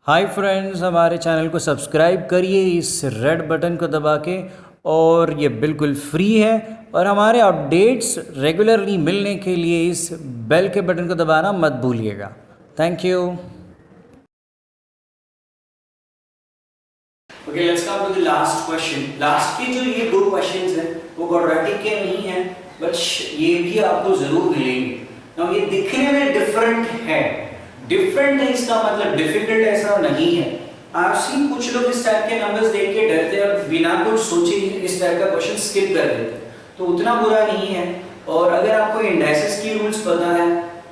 Hi friends, हमारे channel को subscribe करिए इस रेड बटन को दबा के। और ये बिल्कुल फ्री है। और हमारे अपडेट्स रेगुलरली मिलने के लिए इस बेल के बटन को दबाना मत भूलिएगा। Thank you. Okay, let's come to the last question. Last के जो ये दो क्वेश्चंस हैं वो क्वाड्रेटिक के नहीं हैं, बट ये भी आपको जरूर मिलेंगे। नाउ ये दिखने में डिफरेंट है। डिफरेंट है इसका मतलब डिफिकल्ट ऐसा नहीं है। आप सी कुछ लोग इस टाइप के नंबर्स देख के डरते हैं और बिना कुछ सोचे इस टाइप का क्वेश्चन स्किप कर देते हैं, तो उतना बुरा नहीं है। और अगर आपको इंडाइसेस की रूल्स पता है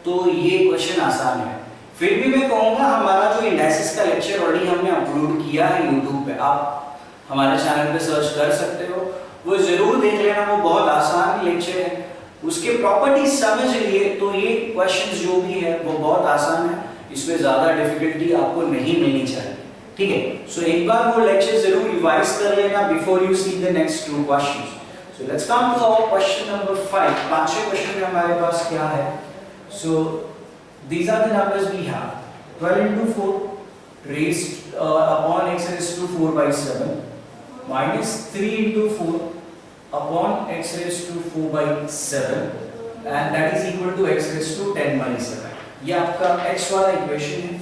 तो ये क्वेश्चन आसान है। फिर भी मैं कहूँगा हमारा जो इंडाइसेस का लेक्चर ऑलरेडी हमने अपलोड किया है यूट्यूब पे, आप हमारे चैनल पे सर्च कर सकते हो, वो जरूर देख लेना। वो बहुत आसान लेक्चर है, उसके प्रॉपर्टीज समझ लिए तो ये क्वेश्चंस जो भी है वो बहुत आसान है। इसमें ज्यादा डिफिकल्टी आपको नहीं मिलनी चाहिए, ठीक है। सो एक बार वो लेक्चर जरूर रिवाइज कर लेना before you see the next two questions. So let's come to our question number 5। पांचवें क्वेश्चन में हमारे पास क्या है? सो these are the numbers we have. 12 into 4 raised upon x raised to 4 by 7 minus 3 into 4 upon x raised to 4 by 7 and that is equal to x raised to 10 by 7. ये आपका x वाला equation है।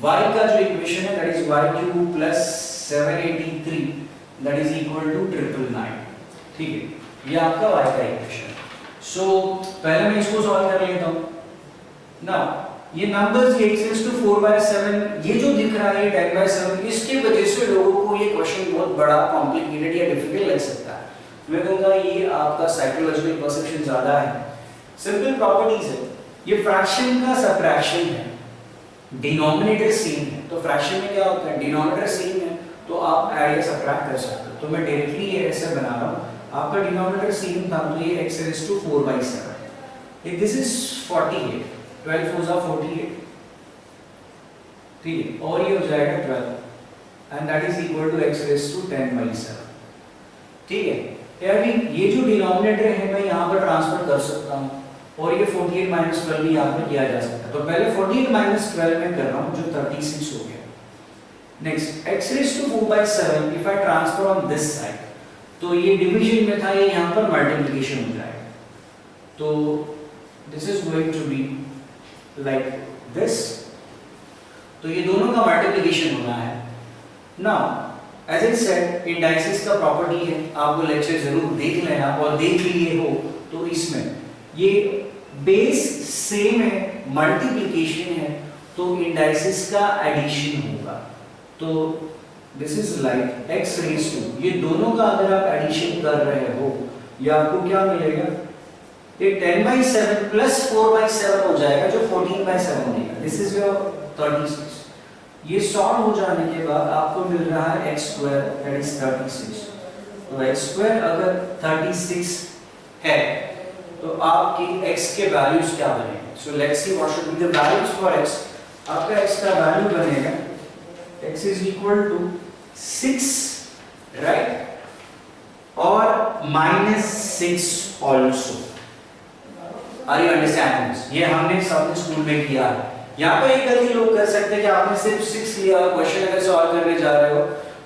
y का जो equation है that is y cube plus 783 that is equal to 999, ठीक है। ये आपका y का इक्वेशन है। सो पहले मैं इसको सॉल्व कर लेता हूँ ना। ये numbers x raised to 4 by 7 ये जो दिख रहा है 10 by 7, इसके वजह से लोगों को ये क्वेश्चन बहुत बड़ा कॉम्प्लिकेटेड या डिफिकल्ट लग सकता है। मैं कहूँगा ये आपका साइकोलॉजिकल परसेप्शन ज्यादा है। सिंपल प्रॉपर्टीज है। ये फ्रैक्शन का सबट्रैक्शन है, डिनोमिनेटर सेम है। तो फ्रैक्शन में क्या होता है, डिनोमिनेटर सेम है तो आप ऐड या सबट्रैक्ट कर सकते हो। तो मैं डायरेक्टली ये ऐसे बना रहा हूँ, आपका डिनोमिनेटर सेम था तो ये x raised to 4 by 7, this is 48, 12 4 48, ठीक है। और ये हो जाएगा 12 and that is equal to x raised to 10 by 7, ठीक है। यार ये जो डिनोमिनेटर है मैं यहाँ पर ट्रांसफर कर सकता हूँ और ये 48 माइनस 12 भी यहाँ पर किया जा सकता है। तो पहले 48 माइनस 12 में कर रहा हूँ जो 36 हो गया। Next x raised to 4 by 7 if I transfer on this side, तो ये डिवीजन में था, ये यहाँ पर मल्टीप्लिकेशन हो जाएगा। तो this is going to be like this, तो ये दोनों का मल्टीप्लिकेशन होना है। Now as I said indices का प्रॉपर्टी है, आपको लेक्चर जरूर देख लेना और देख लिए हो तो इसमें ये बेस सेम है, मल्टीप्लिकेशन है तो इंडाइसेस का एडिशन होगा। तो this is like x raised to, ये दोनों का अगर आप एडिशन कर रहे हो ये आपको क्या मिलेगा, ये 10 by 7 plus 4 by 7 हो जाएगा जो 14 by 7 देगा। This is your 36। ये सॉल्व हो जाने के बाद आपको मिल रहा है x square that is 36। तो x square अगर 36 है तो आपकी x के वैल्यूज क्या बनेंगे? So let's see what should be the values for x। आपका x का वैल्यू बनेगा x is equal to 6, right, और -6 also। Are you understanding this? ये हमने सबने स्कूल में किया है। यहाँ पर एक गलती लोग कर सकते हैं कि आपने सिर्फ 6 लिया और क्वेश्चन अगर सॉल्व करने जा रहे हो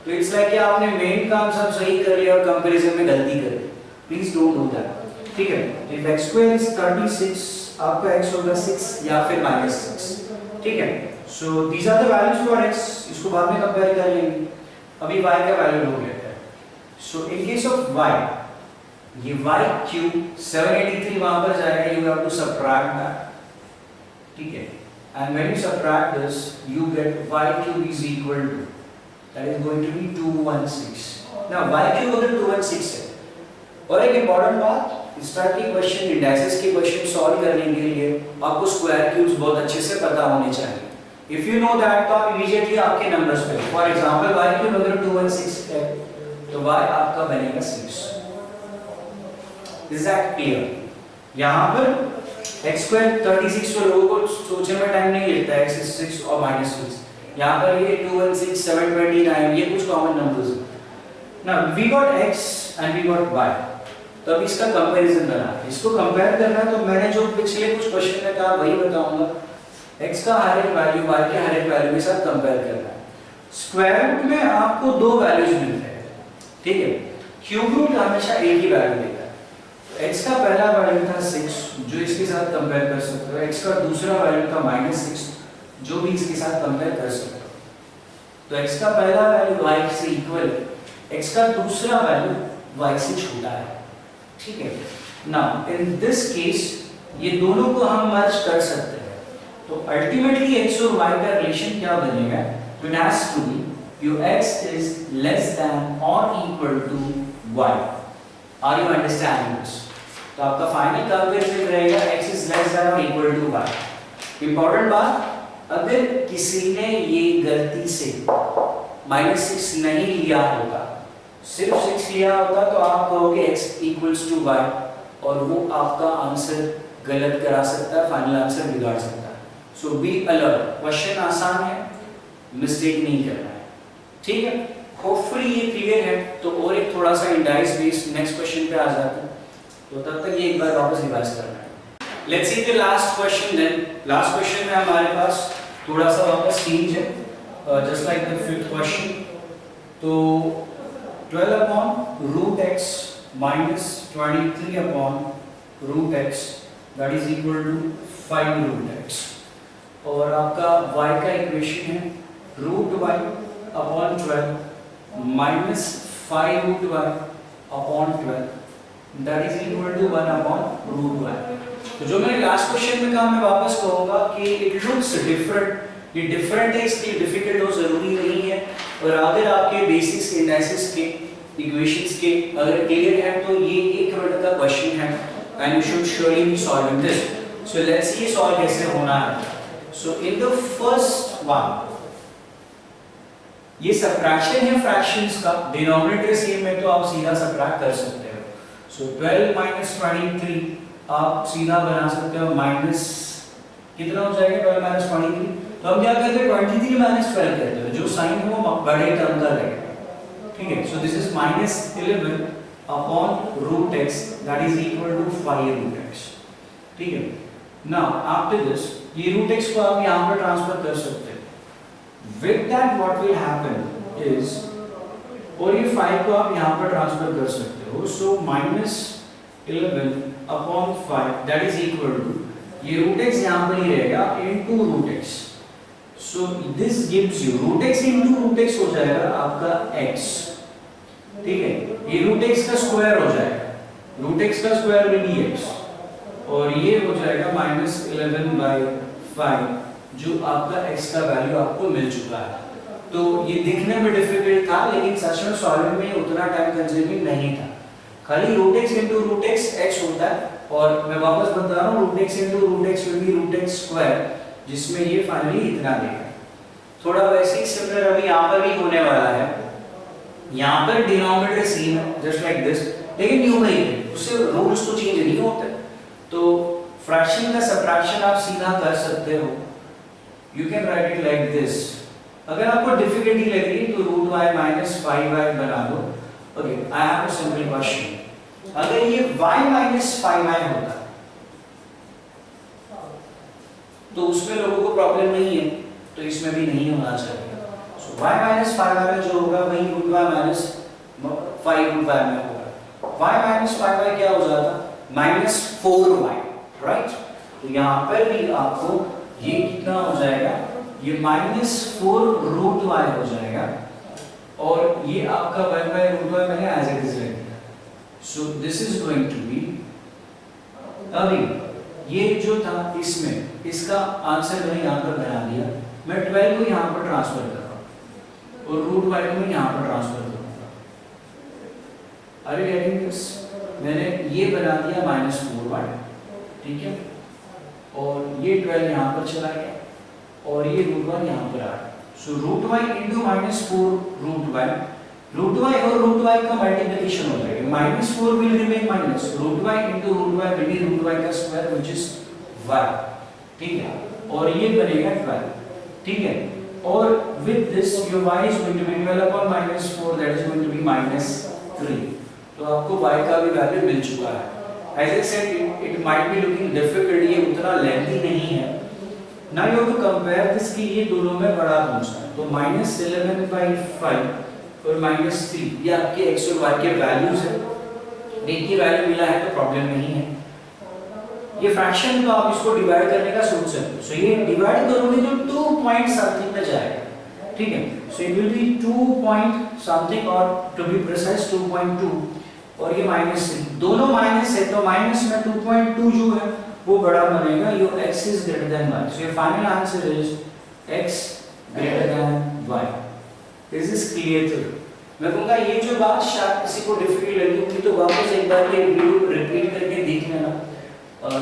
तो इट्स लाइक कि आपने मेन काम सब सही कर लिया और कंपैरिजन में गलती कर ली। प्लीज डोंट डू दैट, ठीक है। इफ x square is 36, आपका x होगा 6 या फिर -6, ठीक है। So these are the values for x। इसको बाद में कंपेयर कर लेंगे, अभी y का वैल्यू लोग लेते हैं। So in case of y, ये y क्यूब 783 वहां पर जाएगा, you have to subtract that, ठीक है। And when you subtract this you get y cube is equal to, that is going to be 216। Now y cube अगर 216 है, और एक इंपॉर्टेंट बात, इस टाइप के क्वेश्चन इंडाइसेस के क्वेश्चन सॉल्व करने के लिए आपको स्क्वायर क्यूब्स बहुत अच्छे से पता होने चाहिए। इफ यू नो दैट तो आप इमीडिएटली आपके नंबर्स पे, फॉर एग्जांपल y क्यूब अगर 216 है तो y आपका बनेगा 6। Is that clear? यहाँ पर x स्क्वायर 36 तो लोगों को सोचने में टाइम नहीं लगता है, x is 6 और -6। यहाँ पर ये 216 729 ये कुछ कॉमन नंबर्स हैं। Now we got x and we got y, तो अब इसका कंपैरिजन करना है, इसको कंपेयर करना है। तो मैंने जो पिछले कुछ क्वेश्चन में कहा वही बताऊंगा। x का हर एक वैल्यू y के हर एक वैल्यू के साथ कंपेयर करना है। स्क्वायर रूट में आपको दो वैल्यूज मिलते हैं, ठीक है। क्यूब रूट हमेशा एक ही वैल्यू देता है। तो x का पहला वैल्यू था 6 जो इसके साथ कंपेयर कर सकते हो, x का दूसरा वैल्यू था -6 जो भी इसके साथ कंपेयर कर सकते हो। तो x का पहला वैल्यू y से इक्वल, x का दूसरा वैल्यू y से छोटा है, ठीक है। नाउ इन दिस केस ये दोनों को हम मर्ज कर सकते हैं। तो अल्टीमेटली x और y का रिलेशन क्या बनेगा? It has to be your x is less than or equal to y. Are you understanding this? तो आपका फाइनल कंपेरिजन रहेगा x is less than or equal to y. Important बात, अगर किसी ने ये गलती से -6 नहीं लिया होता, सिर्फ 6 लिया होता तो आप कहोगे x equals to y और वो आपका आंसर गलत करा सकता है, फाइनल आंसर बिगाड़ सकता है। सो बी अलर्ट, क्वेश्चन आसान है, मिस्टेक नहीं करना है, ठीक है। होपफुली ये क्लियर है। तो और एक थोड़ा सा इंडाइस बेस्ड नेक्स्ट क्वेश्चन पे आ जाते हैं, तो तब तक ये एक बार वापस रिवाइज करना है। Let's see the last question then. Last question में हमारे पास थोड़ा सा वापस चेंज है, just like the fifth question. तो 12 upon root x minus 23 upon root x that is equal to 5 root x, और आपका y का इक्वेशन है root y upon 12 minus 5 root y upon 12 that is equal to 1 upon root y। तो जो मैंने last question में कहा मैं वापस कहूँगा कि इट लुक्स डिफरेंट, ये डिफरेंट है इसलिए डिफिकल्ट हो जरूरी नहीं है। और अगर आपके बेसिक्स एनालिसिस के इक्वेशंस के अगर क्लियर है तो ये 1 मिनट का क्वेश्चन है and you should surely be solving this. So let's see ये सॉल्व कैसे होना है। सो इन द फर्स्ट वन ये सबट्रैक्शन है फ्रैक्शंस का, डिनोमिनेटर सेम है तो आप सीधा सबट्रैक्ट कर सकते हो। सो 12 minus 23 आप सीधा बना सकते हो माइनस कितना हो जाएगा 12 minus 23। तो हम क्या करते हैं 23 minus 12 करते हैं, जो साइन है वो बड़े टर्म का रहेगा, ठीक है। So this is -11 upon root x that is equal to 5 root x, ठीक है। नाउ आफ्टर दिस ये रूट x को आप यहां पर ट्रांसफर कर सकते हैं। With that what will happen is, और ये 5 को आप यहां पर ट्रांसफर कर सकते हो। So -11 upon 5 that is equal to, ये रूट x यहां पर ही रहेगा into root x। So this gives you root x into root x हो जाएगा आपका x, ठीक है। ये रूट x का स्क्वायर हो जाएगा, रूट x का स्क्वायर विल बी x, और ये हो जाएगा -11/5 जो आपका x का वैल्यू आपको मिल चुका है। तो ये दिखने में डिफिकल्ट था लेकिन सच में सॉल्विंग में उतना टाइम कंज्यूमिंग नहीं था। खाली root x into root x होता है, और मैं वापस बता रहा हूँ root x into root x will be root x square, जिसमें ये फाइनली इतना देगा। थोड़ा वैसे ही सिमिलर अभी यहाँ पर भी होने वाला है। यहाँ पर डिनोमिनेटर सेम है जस्ट लाइक दिस, लेकिन न्यूमरेटर उससे रूल्स तो चेंज नहीं होते। तो फ्रैक्शन का सबट्रैक्शन आप सीधा कर सकते हो, you can write it like this. अगर आपको डिफिकल्टी लग रही है तो रूट y माइनस 5y बना दो। Okay, I have a simple question. अगर ये y माइनस 5y होता तो उसमें लोगों को प्रॉब्लम नहीं है, तो इसमें भी नहीं होना चाहिए। सो y माइनस 5y में जो होगा वही root y minus 5 root y में होगा। y माइनस 5y क्या हो जाता? -4y, right. तो यहाँ पर भी आपको ये कितना हो जाएगा, ये -4 रूट y हो जाएगा, और ये आपका 1/√y मैंने एज इट इज लिख दिया। So this is going to be, अभी ये जो था इसमें इसका आंसर मैंने यहाँ पर बना दिया। मैं 12 को यहाँ पर ट्रांसफर कर रहा हूँ और रूट y को मैं यहाँ पर ट्रांसफर करूँगा। Are you getting this? मैंने ये बना दिया -4y, ठीक है, और ये 12 यहाँ पर चला गया और ये रूट y यहाँ पर आ गया। So root y into -4 root y, root y और रूट y का मल्टीप्लिकेशन हो जाएगा। -4 will remain minus, root y into root y will be root y का स्क्वायर व्हिच इज y, ठीक है, और ये बनेगा 12, ठीक है। और with this your y is going to be 12 upon -4 that is going to be -3। तो आपको y का भी वैल्यू मिल चुका है। As I said it might be looking difficult, ये उतना लेंथी नहीं है, now you have to compare this कि ये दोनों में बड़ा कौन सा है, तो -11/5 और -3 ये आपके x और y के वैल्यूज है। एक ही वैल्यू मिला है तो प्रॉब्लम नहीं है। ये फ्रैक्शन तो आप इसको डिवाइड करने का सोच सकते हो। सो ये डिवाइड करोगे तो 2 पॉइंट समथिंग में जाएगा, ठीक है। So it will be 2 point something और टू बी प्रिसाइज 2.2 और ये -3 दोनों माइनस है तो माइनस में 2.2 जो है वो बड़ा बनेगा। Your x is greater than y, so your final answer is x greater than y। Is this clear? मैं कहूँगा ये जो बात शायद किसी को डिफिकल्ट लगी होगी तो वापस एक बार ये वीडियो रिपीट करके देख लेना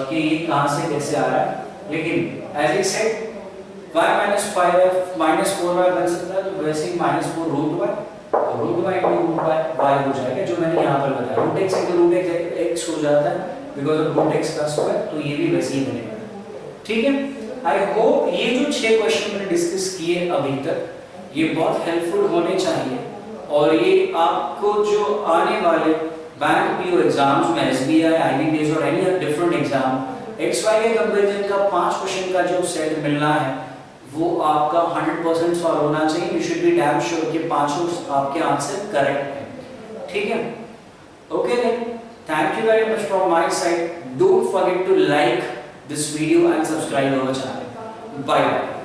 कि ये कहाँ से कैसे आ रहा है। लेकिन as I said y - 5f - 4y बन सकता है, तो वैसे ही -4 √y √y * y हो जाएगा जो मैंने यहाँ पर बताया। √x * x हो जाता है बिकॉज ऑफ √x का स्क्वायर, तो ये भी वैसे ही बनेगा, ठीक है। आई होप ये जो 6 क्वेश्चन मैंने डिस्कस किए अभी तक ये बहुत हेल्पफुल होने चाहिए और ये आपको जो आने वाले बैंक पीओ एग्जाम्स में एसबीआई, आईबीपीएस और एनी डिफरेंट एग्जाम XY के कंपैरिजन का 5 क्वेश्चन का जो सेट मिलना है वो आपका 100% सॉल्व होना चाहिए। You should be damn sure कि पांचों आपके आंसर करेक्ट है, ठीक है। Okay then, thank you very much from my side. Don't forget to like this video and subscribe our channel. Bye bye.